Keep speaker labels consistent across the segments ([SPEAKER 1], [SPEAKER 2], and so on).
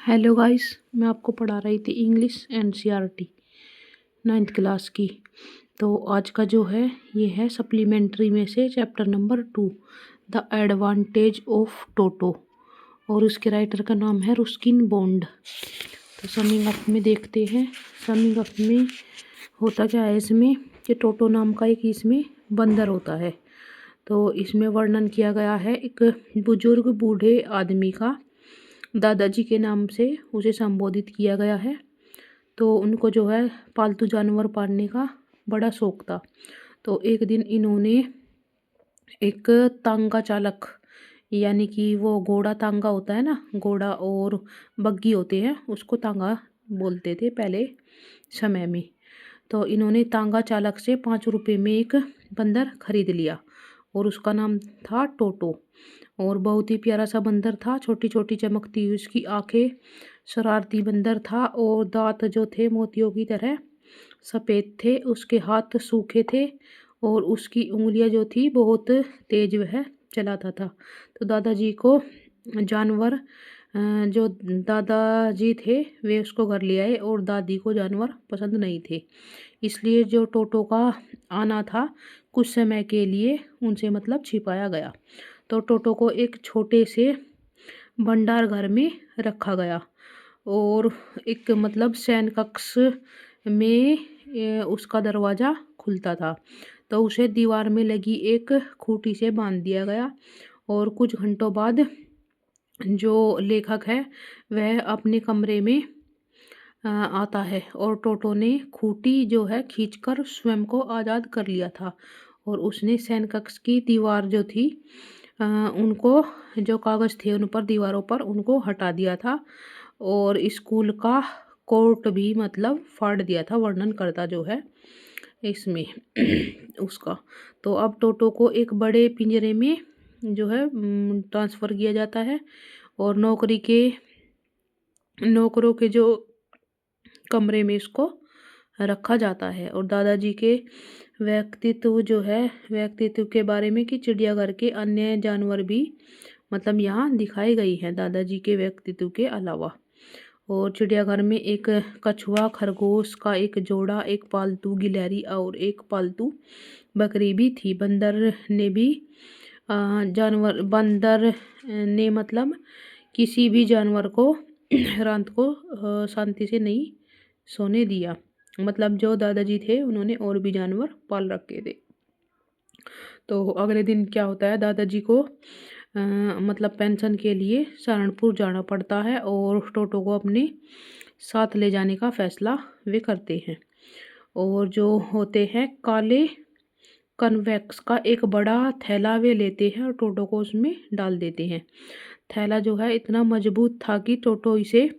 [SPEAKER 1] Hello guys, मैं आपको पढ़ा रही थी इंग्लिश एनसीईआरटी 9th क्लास की। तो आज का जो है ये है सप्लीमेंट्री में से chapter number 2, the advantage of Toto, और उसके राइटर का नाम है रुस्किन बॉन्ड। तो समिंग अप में देखते हैं। समिंग अप में होता क्या है इसमें कि टोटो नाम का एक इसमें बंदर होता है। तो इसमें वर्णन किया गया है एक बुजुर्ग बूढ़े आदमी का, दादाजी के नाम से उसे संबोधित किया गया है। तो उनको जो है पालतू जानवर पालने का बड़ा शौक था। तो एक दिन इन्होंने एक तांगा चालक, यानी कि वो घोड़ा तांगा होता है ना, घोड़ा और बग्गी होते हैं, उसको तांगा बोलते थे पहले समय में। तो इन्होंने तांगा चालक से 5 रुपये में एक बंदर खरीद लिया और उसका नाम था टोटो। और बहुत ही प्यारा सा बंदर था, छोटी छोटी चमकती हुई उसकी आंखें, शरारती बंदर था और दांत जो थे मोतियों की तरह सफ़ेद थे, उसके हाथ सूखे थे और उसकी उंगलियां जो थी बहुत तेज वह चलाता था। तो दादाजी को जानवर जो दादाजी थे वे उसको घर ले आए और दादी को जानवर पसंद नहीं थे, इसलिए जो टोटो का आना था कुछ समय के लिए उनसे मतलब छिपाया गया। तो टोटो को एक छोटे से भंडार घर में रखा गया और एक मतलब शयन कक्ष में उसका दरवाज़ा खुलता था। तो उसे दीवार में लगी एक खूंटी से बांध दिया गया और कुछ घंटों बाद जो लेखक है वह अपने कमरे में आता है और टोटो ने खूंटी जो है खींचकर स्वयं को आज़ाद कर लिया था और उसने शयन कक्ष की दीवार जो थी उनको, जो कागज़ थे उन पर दीवारों पर, उनको हटा दिया था और स्कूल का कोर्ट भी मतलब फाड़ दिया था, वर्णन करता जो है इसमें उसका। तो अब टोटो को एक बड़े पिंजरे में जो है ट्रांसफ़र किया जाता है और नौकरों के जो कमरे में इसको रखा जाता है। और दादाजी के व्यक्तित्व के बारे में कि चिड़ियाघर के अन्य जानवर भी मतलब यहाँ दिखाई गई हैं दादाजी के व्यक्तित्व के अलावा। और चिड़ियाघर में एक कछुआ, खरगोश का एक जोड़ा, एक पालतू गिलहरी और एक पालतू बकरी भी थी। बंदर ने मतलब किसी भी जानवर को रात को शांति से नहीं सोने दिया। मतलब जो दादाजी थे उन्होंने और भी जानवर पाल रखे थे। तो अगले दिन क्या होता है, दादाजी को मतलब पेंशन के लिए सहारनपुर जाना पड़ता है और टोटो को अपने साथ ले जाने का फैसला वे करते हैं। और जो होते हैं काले कन्वेक्स का एक बड़ा थैला वे लेते हैं और टोटो को उसमें डाल देते हैं। थैला जो है इतना मजबूत था कि टोटो इसे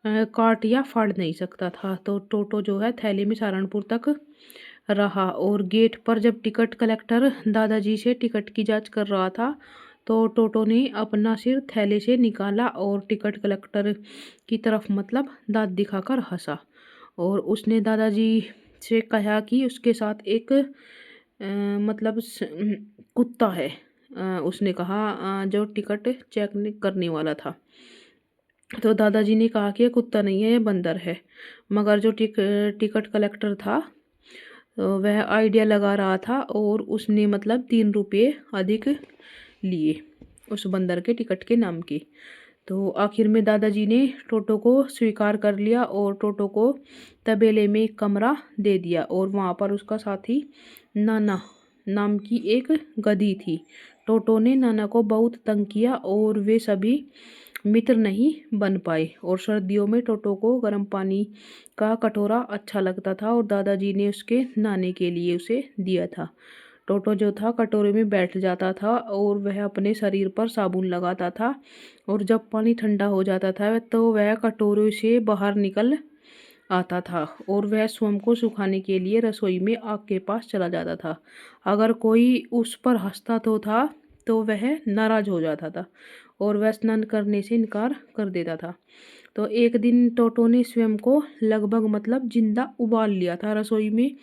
[SPEAKER 1] काट या फाड़ नहीं सकता था। तो टोटो जो है थैले में सहारनपुर तक रहा और गेट पर जब टिकट कलेक्टर दादाजी से टिकट की जांच कर रहा था तो टोटो ने अपना सिर थैले से निकाला और टिकट कलेक्टर की तरफ मतलब दांत दिखाकर हंसा और उसने दादाजी से कहा कि उसके साथ एक मतलब कुत्ता है। उसने कहा जो टिकट चेक करने वाला था। तो दादाजी ने कहा कि ये कुत्ता नहीं है, ये बंदर है। मगर जो टिकट कलेक्टर था तो वह आइडिया लगा रहा था और उसने मतलब 3 रुपये अधिक लिए उस बंदर के टिकट के नाम के। तो आखिर में दादाजी ने टोटो को स्वीकार कर लिया और टोटो को तबेले में एक कमरा दे दिया और वहाँ पर उसका साथी नाना नाम की एक गधी थी। टोटो ने नाना को बहुत तंग किया और वे सभी मित्र नहीं बन पाए। और सर्दियों में टोटो को गर्म पानी का कटोरा अच्छा लगता था और दादाजी ने उसके नहाने के लिए उसे दिया था। टोटो जो था कटोरे में बैठ जाता था और वह अपने शरीर पर साबुन लगाता था और जब पानी ठंडा हो जाता था तो वह कटोरे से बाहर निकल आता था और वह स्वयं को सुखाने के लिए रसोई में आग के पास चला जाता था। अगर कोई उस पर हंसता तो वह नाराज हो जाता था और वह स्नान करने से इनकार कर देता था। तो एक दिन टोटो ने स्वयं को लगभग मतलब जिंदा उबाल लिया था। रसोई में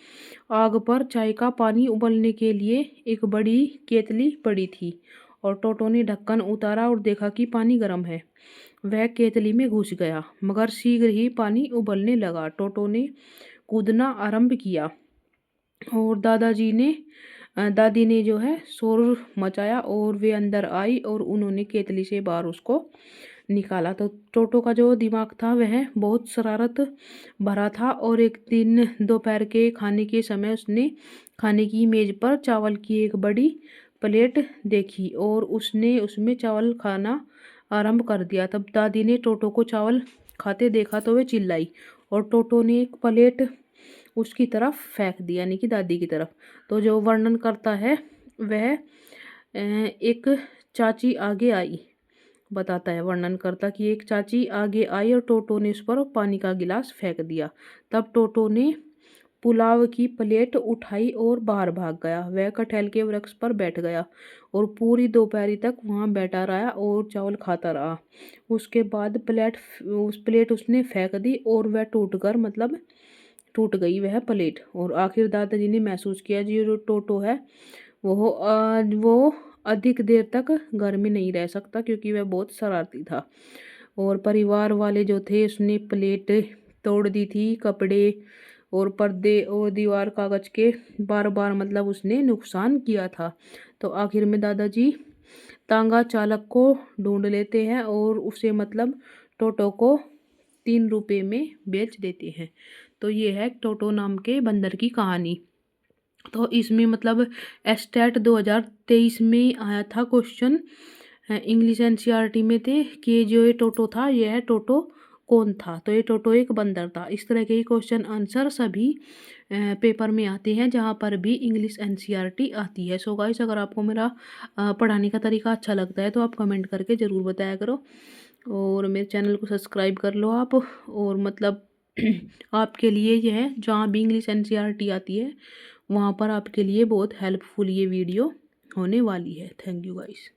[SPEAKER 1] आग पर चाय का पानी उबलने के लिए एक बड़ी केतली पड़ी थी और टोटो ने ढक्कन उतारा और देखा कि पानी गर्म है। वह केतली में घुस गया, मगर शीघ्र ही पानी उबलने लगा। टोटो ने कूदना आरंभ किया और दादी ने जो है शोर मचाया और वे अंदर आई और उन्होंने केतली से बाहर उसको निकाला। तो टोटो का जो दिमाग था वह बहुत शरारत भरा था और एक दिन दोपहर के खाने के समय उसने खाने की मेज पर चावल की एक बड़ी प्लेट देखी और उसने उसमें चावल खाना आरंभ कर दिया। तब दादी ने टोटो को चावल खाते देखा तो वे चिल्लाई और टोटो ने एक प्लेट उसकी तरफ फेंक दिया, यानी कि दादी की तरफ। तो जो वर्णन करता है वह एक चाची आगे आई, बताता है वर्णन करता कि एक चाची आगे आई और टोटो ने उस पर पानी का गिलास फेंक दिया। तब टोटो ने पुलाव की प्लेट उठाई और बाहर भाग गया। वह कटहल के वृक्ष पर बैठ गया और पूरी दोपहरी तक वहां बैठा रहा और चावल खाता रहा। उसके बाद प्लेट उसने फेंक दी और वह टूट गई वह प्लेट। और आखिर दादाजी ने महसूस किया जी जो टोटो है वो अधिक देर तक घर में नहीं रह सकता क्योंकि वह बहुत शरारती था। और परिवार वाले जो थे उसने प्लेट तोड़ दी थी, कपड़े और पर्दे और दीवार कागज के बार बार उसने नुकसान किया था। तो आखिर में दादाजी तांगा चालक को ढूंढ लेते हैं और उसे टोटो को 3 रुपए में बेच देते हैं। तो ये है टोटो नाम के बंदर की कहानी। तो इसमें एस्टेट 2023 में आया था क्वेश्चन, इंग्लिश एनसीईआरटी में थे कि जो ये टोटो था यह टोटो कौन था। तो ये टोटो एक बंदर था। इस तरह के क्वेश्चन आंसर सभी पेपर में आते हैं जहाँ पर भी इंग्लिश एनसीईआरटी आती है। सो गाइस, अगर आपको मेरा पढ़ाने का तरीका अच्छा लगता है तो आप कमेंट करके ज़रूर बताया करो और मेरे चैनल को सब्सक्राइब कर लो आप। और आपके लिए यह जहाँ भी इंग्लिश एनसीईआरटी आती है वहाँ पर आपके लिए बहुत हेल्पफुल ये वीडियो होने वाली है। Thank you guys.